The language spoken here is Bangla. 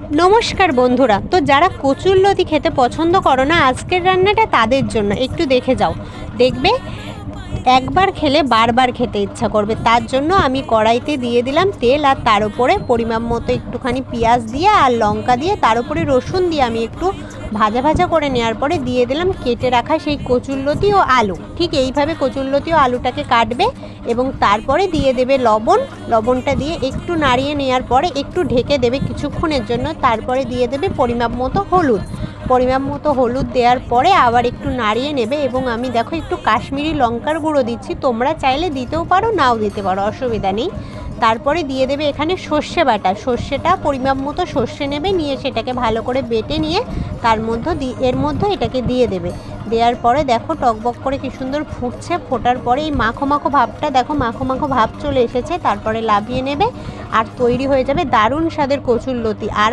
নমস্কার বন্ধুরা, তো যারা কচুরলতি খেতে পছন্দ করো না, আজকের রান্নাটা তাদের জন্য। একটু দেখে যাও, দেখবে একবার খেলে বারবার খেতে ইচ্ছা করবে। তার জন্য আমি কড়াইতে দিয়ে দিলাম তেল, আর তার উপরে পরিমাণ মতো একটুখানি পেঁয়াজ দিয়ে আর লঙ্কা দিয়ে, তার উপরে রসুন দিয়ে আমি একটু ভাজা ভাজা করে নেওয়ার পরে দিয়ে দিলাম কেটে রাখা সেই কচুরলতি ও আলু। ঠিক এইভাবে কচুরলতি ও আলুটাকে কাটবে এবং তারপরে দিয়ে দেবে লবণটা দিয়ে একটু নাড়িয়ে নেওয়ার পরে একটু ঢেকে দেবে কিছুক্ষণের জন্য। তারপরে দিয়ে দেবে পরিমাপ মতো হলুদ দেওয়ার পরে আবার একটু নাড়িয়ে নেবে। এবং আমি দেখো একটু কাশ্মীরি লঙ্কার গুঁড়ো দিচ্ছি, তোমরা চাইলে দিতেও পারো, নাও দিতে পারো, অসুবিধা নেই। তারপরে দিয়ে দেবে এখানে সর্ষে বাটা, সর্ষেটা পরিমাপ মতো সর্ষে নেবে, নিয়ে সেটাকে ভালো করে বেটে নিয়ে এর মধ্যে এটাকে দিয়ে দেবে। দেওয়ার পরে দেখো টকবক করে কি সুন্দর ফুটছে। ফোটার পরে এই মাখো মাখো ভাবটা দেখো, মাখো মাখো ভাব চলে এসেছে। তারপরে নামিয়ে নেবে আর তৈরি হয়ে যাবে দারুণ স্বাদের কচুরলতি। আর